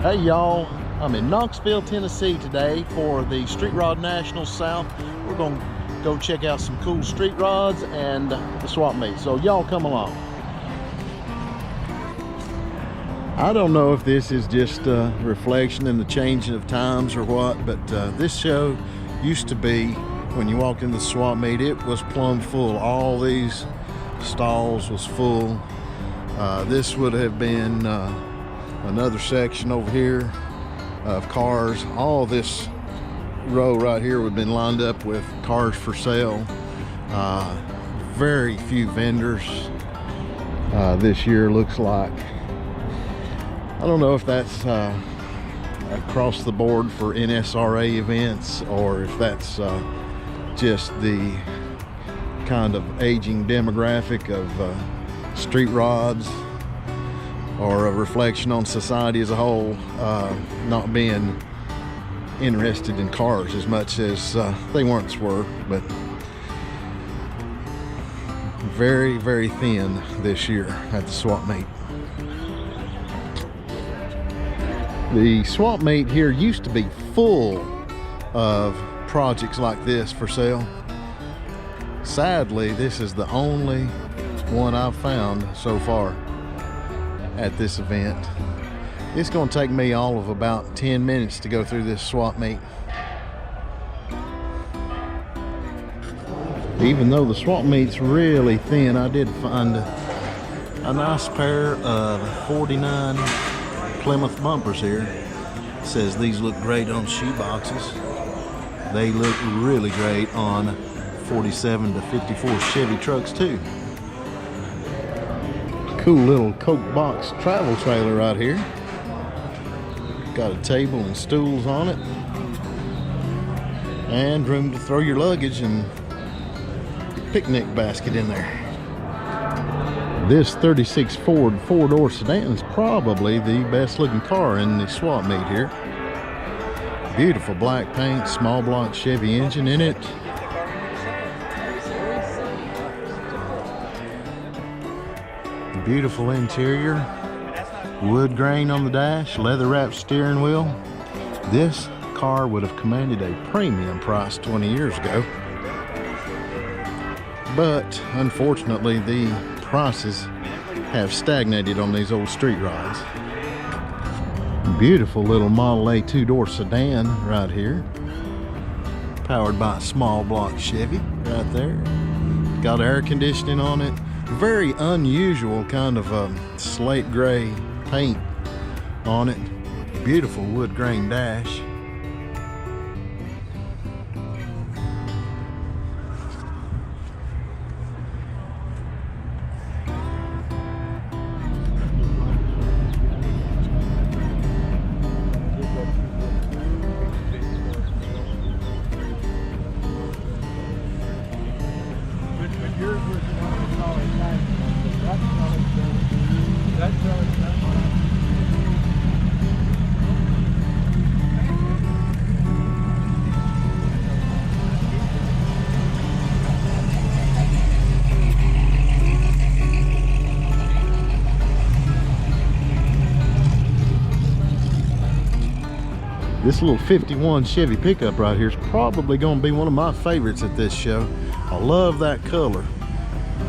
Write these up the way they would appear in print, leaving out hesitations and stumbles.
Hey y'all, I'm in Knoxville, Tennessee today for the Street Rod National South. We're going to go check out some cool street rods and the swap meet. So y'all come along. I don't know if this is just a reflection in the changing of times or what, but this show used to be, when you walked in the swap meet, it was plumb full. All these stalls was full. This would have been another section over here of cars. All this row right here would have been lined up with cars for sale. Very few vendors this year, looks like. I don't know if that's across the board for NSRA events, or if that's just the kind of aging demographic of street rods, or a reflection on society as a whole, not being interested in cars as much as they once were. But very, very thin this year at the swap meet. The swap meet here used to be full of projects like this for sale. Sadly, this is the only one I've found so far at this event. It's going to take me all of about 10 minutes to go through this swap meet. Even though the swap meet's really thin, I did find a nice pair of 49 Plymouth bumpers here. It says these look great on shoe boxes. They look really great on 47 to 54 Chevy trucks too. Cool little Coke box travel trailer right here. Got a table and stools on it, and room to throw your luggage and picnic basket in there. This 36 Ford four-door sedan is probably the best looking car in the swap meet here. Beautiful black paint, small block Chevy engine in it. Beautiful interior, wood grain on the dash, leather wrapped steering wheel. This car would have commanded a premium price 20 years ago, but unfortunately the prices have stagnated on these old street rods. Beautiful little Model A two-door sedan right here, powered by a small block Chevy right there. Got air conditioning on it. Very unusual kind of slate gray paint on it. Beautiful wood grain dash. This little 51 Chevy pickup right here is probably going to be one of my favorites at this show. I love that color.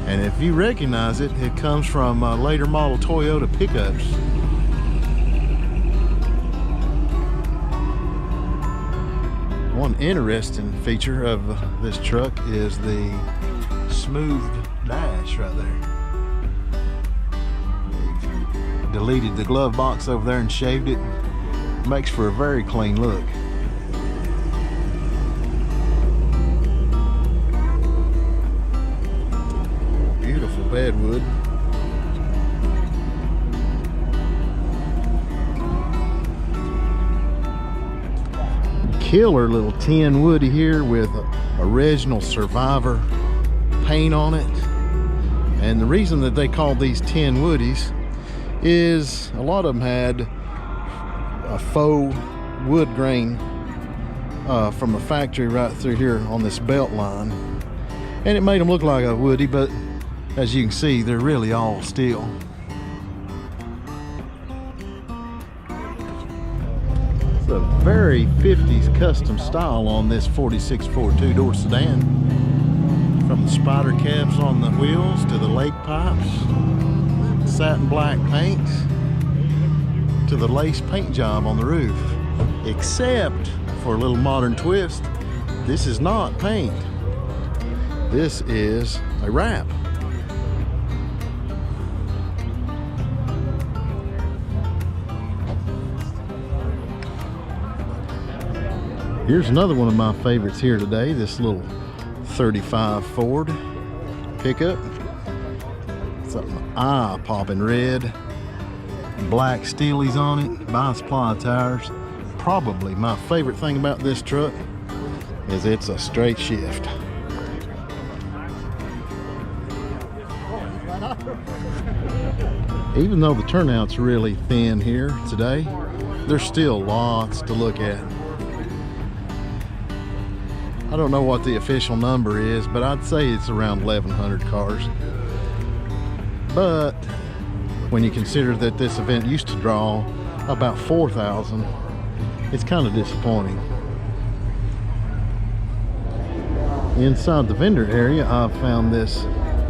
And if you recognize it, it comes from later model Toyota pickups. One interesting feature of this truck is the smooth dash right there. We've deleted the glove box over there and shaved it. Makes for a very clean look. Beautiful bedwood. Killer little tin woody here with original Survivor paint on it. And the reason that they call these tin woodies is a lot of them had a faux wood grain from a factory right through here on this belt line, and it made them look like a woody, but as you can see, they're really all steel. It's a very 50s custom style on this 46 Ford two-door sedan. From the spider cabs on the wheels to the lake pipes, satin black paint, to the lace paint job on the roof. Except for a little modern twist, this is not paint. This is a wrap. Here's another one of my favorites here today, this little 35 Ford pickup. Something eye-popping red, black steelies on it, bi-supply tires. Probably my favorite thing about this truck is it's a straight shift. Even though the turnout's really thin here today, there's still lots to look at. I don't know what the official number is, but I'd say it's around 1,100 cars. But when you consider that this event used to draw about 4,000, it's kind of disappointing. Inside the vendor area, I've found this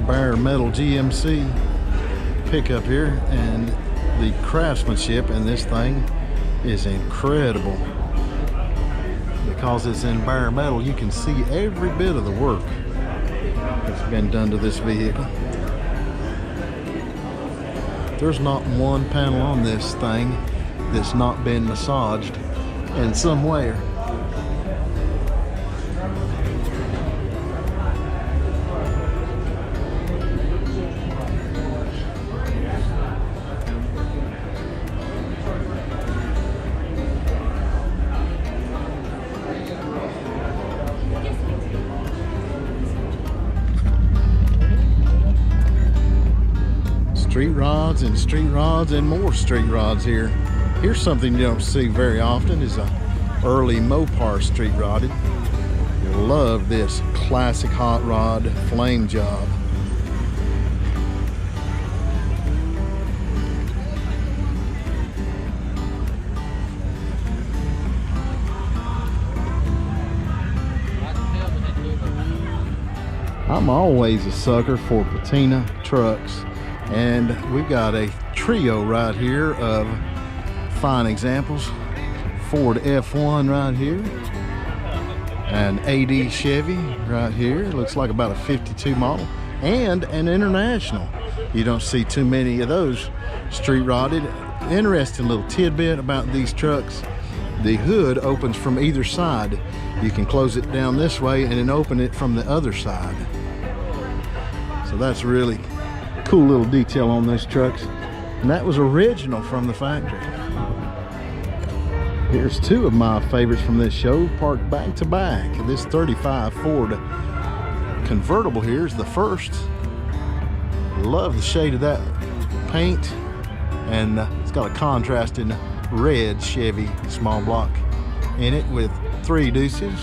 bare metal GMC pickup here, and the craftsmanship in this thing is incredible. Because it's in bare metal, you can see every bit of the work that's been done to this vehicle. There's not one panel on this thing that's not been massaged in some way. Street rods and more street rods here. Here's something you don't see very often, is a early Mopar street rodded. You'll love this classic hot rod flame job. I'm always a sucker for patina trucks. And we've got a trio right here of fine examples. Ford F1 right here, an AD Chevy right here, looks like about a 52 model, and an International. You don't see too many of those street rodded. Interesting little tidbit about these trucks: the hood opens from either side. You can close it down this way and then open it from the other side. So that's really cool little detail on those trucks, and that was original from the factory. Here's two of my favorites from this show, parked back to back. This 35 Ford convertible here is the first. Love the shade of that paint, and it's got a contrasting red Chevy small block in it with 3 deuces,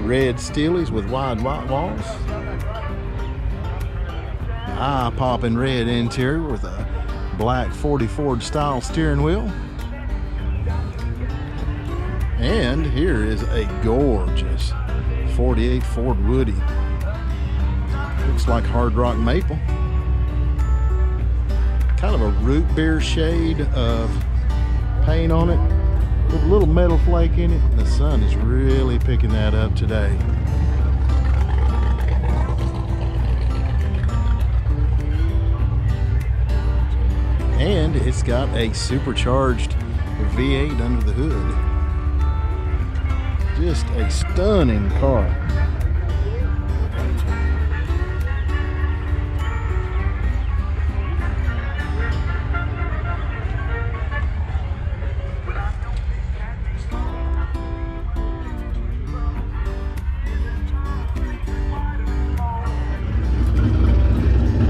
red steelies with wide white walls, eye-popping red interior with a black 40 Ford style steering wheel. And here is a gorgeous 48 Ford Woody. Looks like hard rock maple. Kind of a root beer shade of paint on it with a little metal flake in it. The sun is really picking that up today. And it's got a supercharged V8 under the hood. Just a stunning car.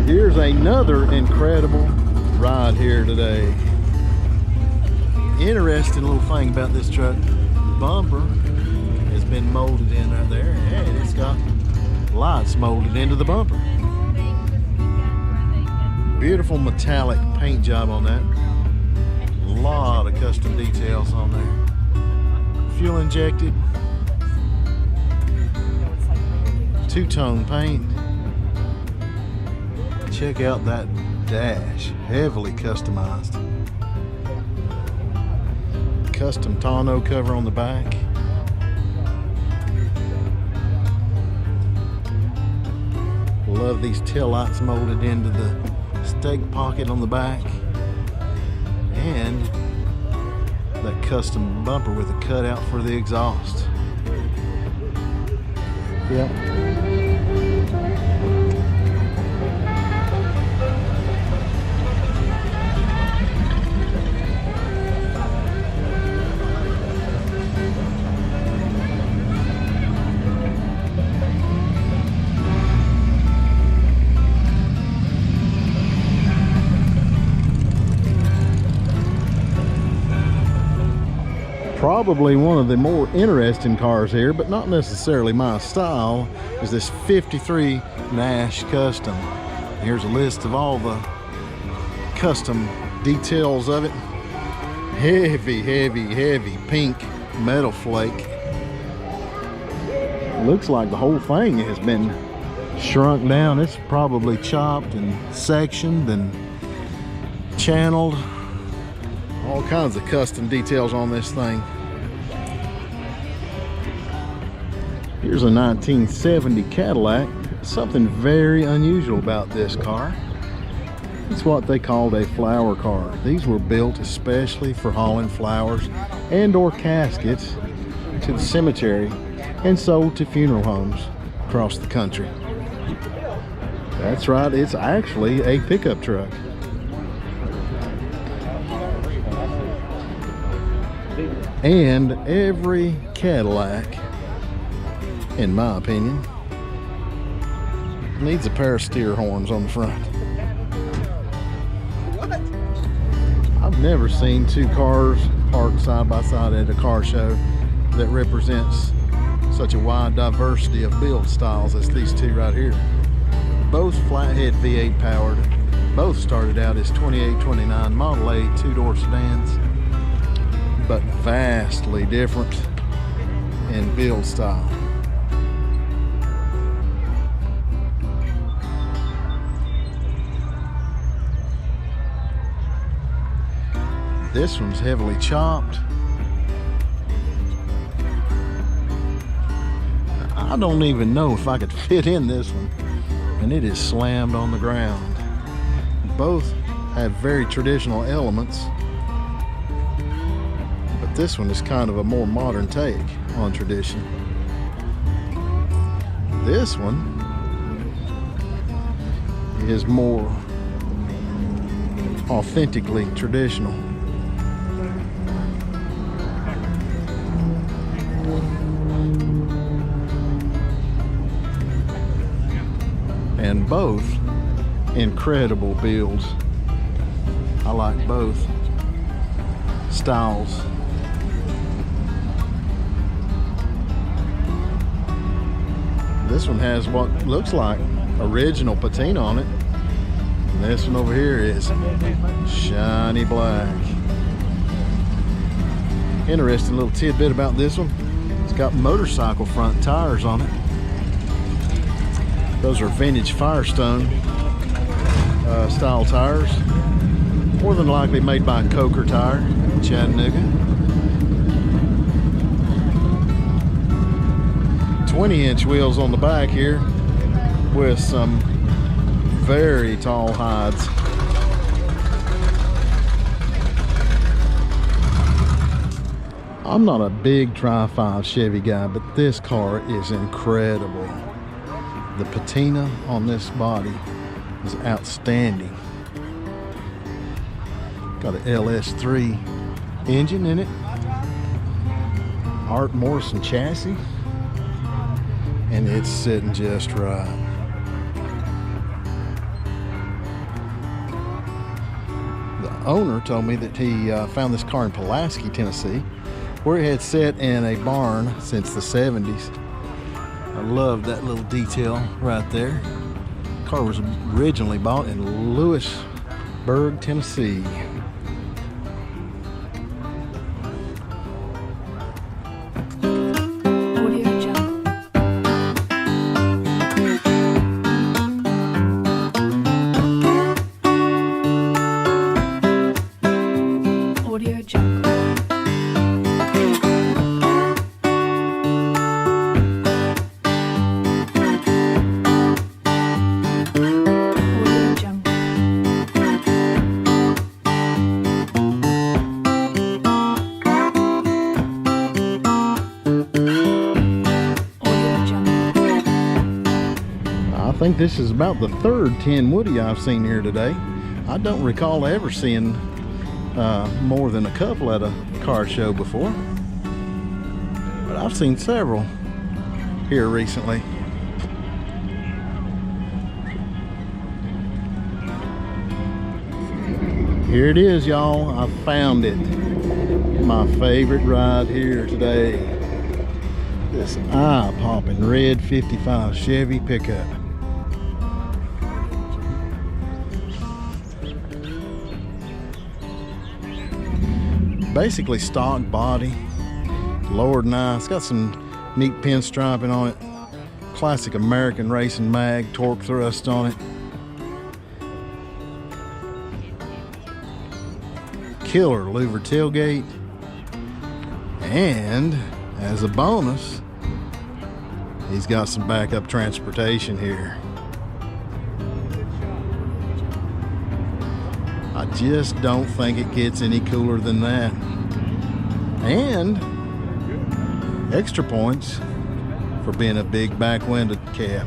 Here's another incredible ride here today. Interesting little thing about this truck: the bumper has been molded in right there, and it's got lights molded into the bumper. Beautiful metallic paint job on that. A lot of custom details on there. Fuel injected. Two-tone paint. Check out that dash, heavily customized. Custom tonneau cover on the back. Love these tail lights molded into the stake pocket on the back. And that custom bumper with a cutout for the exhaust. Yep. Probably one of the more interesting cars here, but not necessarily my style, is this 53 Nash Custom. Here's a list of all the custom details of it. Heavy, heavy, heavy pink metal flake. Looks like the whole thing has been shrunk down. It's probably chopped and sectioned and channeled. All kinds of custom details on this thing. Here's a 1970 Cadillac. Something very unusual about this car. It's what they called a flower car. These were built especially for hauling flowers and or caskets to the cemetery and sold to funeral homes across the country. That's right, it's actually a pickup truck. And every Cadillac, in my opinion, needs a pair of steer horns on the front. What? I've never seen two cars parked side by side at a car show that represents such a wide diversity of build styles as these two right here. Both flathead V8 powered. Both started out as 2829 Model A two-door sedans, but vastly different in build style. This one's heavily chopped. I don't even know if I could fit in this one, and it is slammed on the ground. Both have very traditional elements, but this one is kind of a more modern take on tradition. This one is more authentically traditional. And both incredible builds. I like both styles. This one has what looks like original patina on it. And this one over here is shiny black. Interesting little tidbit about this one. It's got motorcycle front tires on it. Those are vintage Firestone style tires. More than likely made by Coker Tire in Chattanooga. 20-inch wheels on the back here with some very tall hides. I'm not a big Tri-5 Chevy guy, but this car is incredible. The patina on this body is outstanding. Got an LS3 engine in it. Art Morrison chassis. And it's sitting just right. The owner told me that he found this car in Pulaski, Tennessee, where it had sat in a barn since the 70s. I love that little detail right there. The car was originally bought in Lewisburg, Tennessee. think this is about the third 10 Woody I've seen here today. I don't recall ever seeing more than a couple at a car show before, but I've seen several here recently. Here it is, y'all. I found it. My favorite ride here today. This eye-popping red 55 Chevy pickup. Basically stock body, lowered nice. It's got some neat pinstriping on it. Classic American racing mag, torque thrust on it. Killer louver tailgate. And as a bonus, he's got some backup transportation here. I just don't think it gets any cooler than that. And extra points for being a big back-winded cab.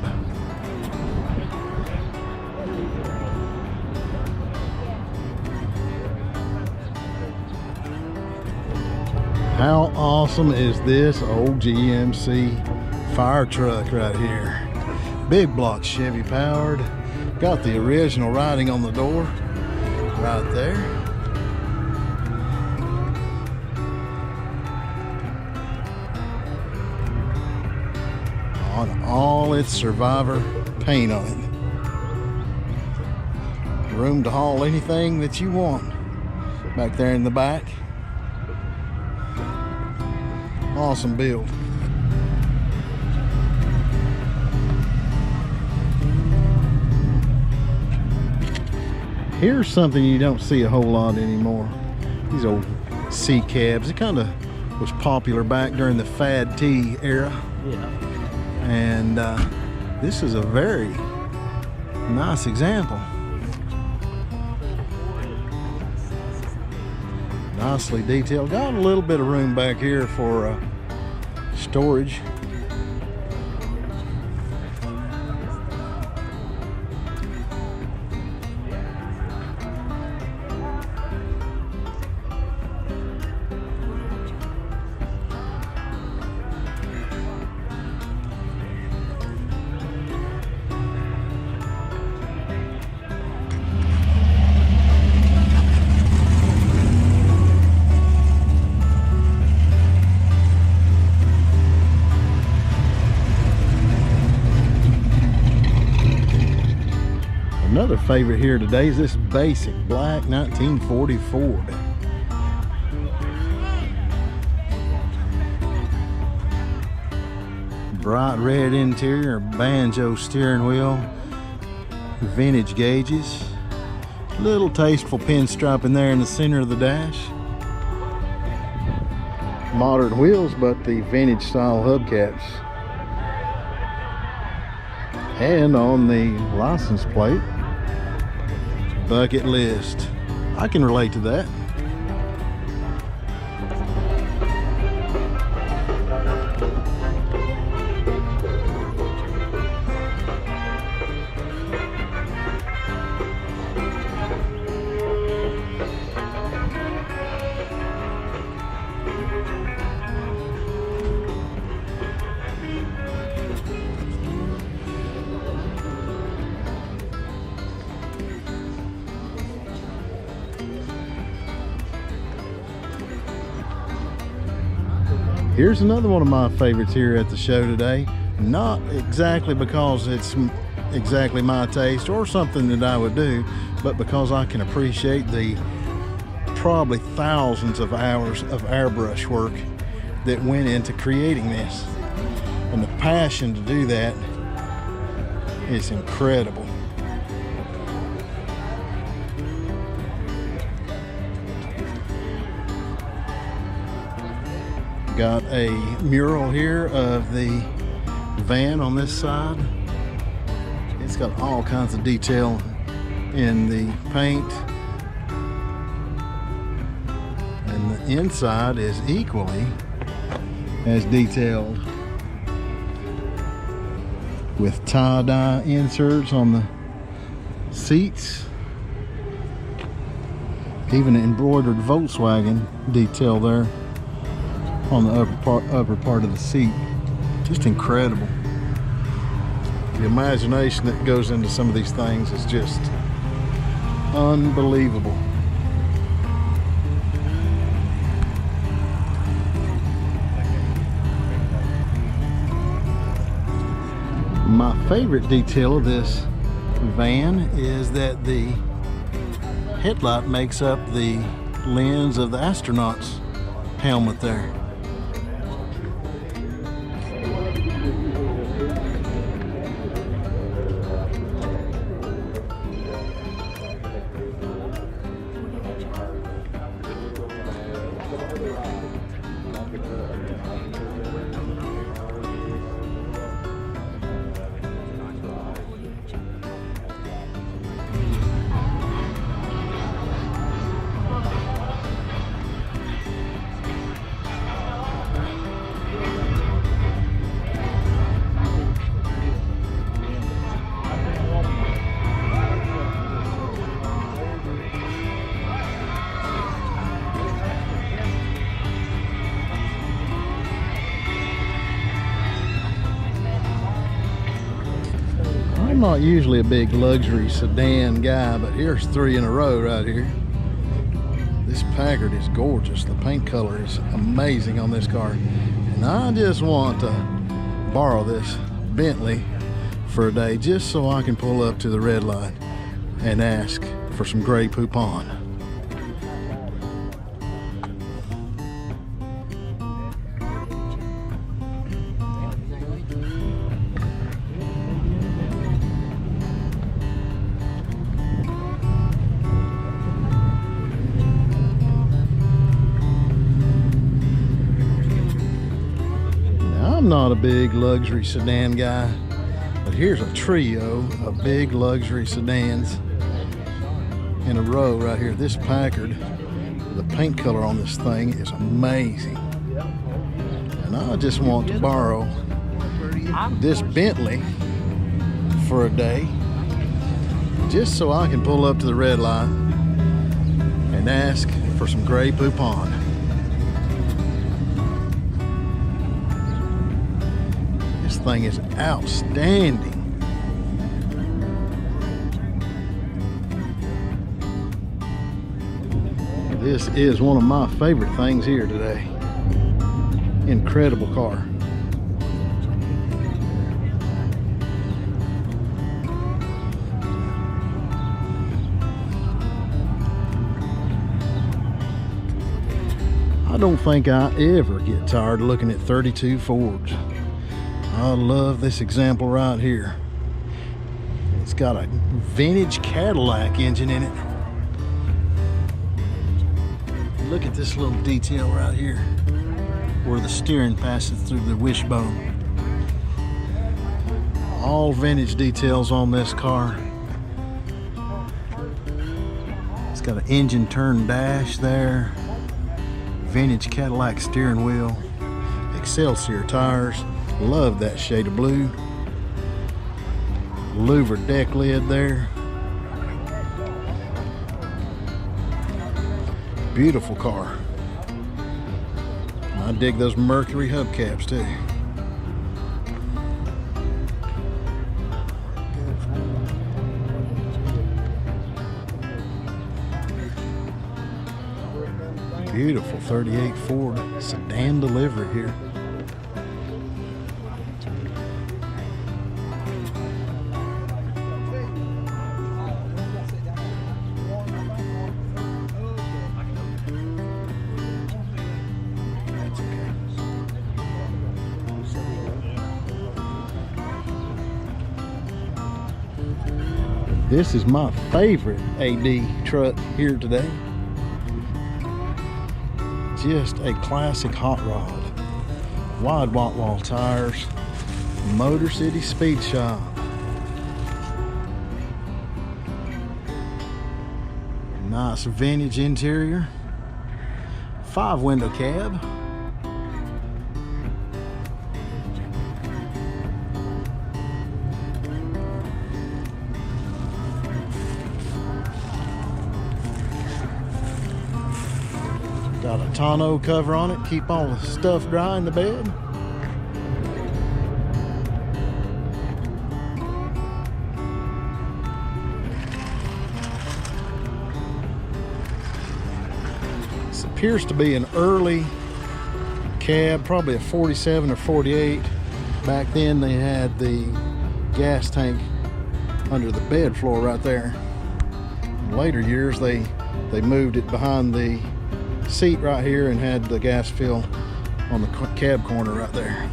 How awesome is this old GMC fire truck right here? Big block Chevy powered. Got the original writing on the door right there. On all its Survivor paint on it. Room to haul anything that you want back there in the back. Awesome build. Here's something you don't see a whole lot anymore. These old C cabs. It kind of was popular back during the Fad T era. Yeah. And this is a very nice example. Nicely detailed. Got a little bit of room back here for storage. Another favorite here today is this basic black 1940 Ford. Bright red interior, banjo steering wheel, vintage gauges, little tasteful pinstriping there in the center of the dash. Modern wheels, but the vintage style hubcaps. And on the license plate, bucket list. I can relate to that. Here's another one of my favorites here at the show today. Not exactly because it's exactly my taste or something that I would do, but because I can appreciate the probably thousands of hours of airbrush work that went into creating this. And the passion to do that is incredible. Got a mural here of the van on this side. It's got all kinds of detail in the paint. And the inside is equally as detailed. with tie-dye inserts on the seats. Even an embroidered Volkswagen detail there on the upper part of the seat. Just incredible. The imagination that goes into some of these things is just unbelievable. My favorite detail of this van is that the headlight makes up the lens of the astronaut's helmet there. I'm not usually a big luxury sedan guy, but here's 3 in a row right here. This Packard is gorgeous. The paint color is amazing on this car. And I just want to borrow this Bentley for a day just so I can pull up to the red light and ask for some Grey Poupon. I'm not a big luxury sedan guy, but here's a trio of big luxury sedans in a row right here. This Packard, the paint color on this thing is amazing. And I just want to borrow this Bentley for a day just so I can pull up to the red light and ask for some Grey Poupon. This thing is outstanding. This is one of my favorite things here today. Incredible car. I don't think I ever get tired of looking at 32 Fords. I love this example right here. It's got a vintage Cadillac engine in it. Look at this little detail right here where the steering passes through the wishbone. All vintage details on this car. It's got an engine turn dash there. Vintage Cadillac steering wheel. Excelsior tires. Love that shade of blue. Louver deck lid there. Beautiful car. I dig those Mercury hubcaps too. Beautiful 38 Ford sedan delivery here. This is my favorite AD truck here today. Just a classic hot rod. Wide white wall tires. Motor City Speed Shop. Nice vintage interior. 5-window cab. Got a tonneau cover on it, keep all the stuff dry in the bed. This appears to be an early cab, probably a 47 or 48. Back then they had the gas tank under the bed floor right there. In later years they moved it behind the seat right here and had the gas fill on the cab corner right there.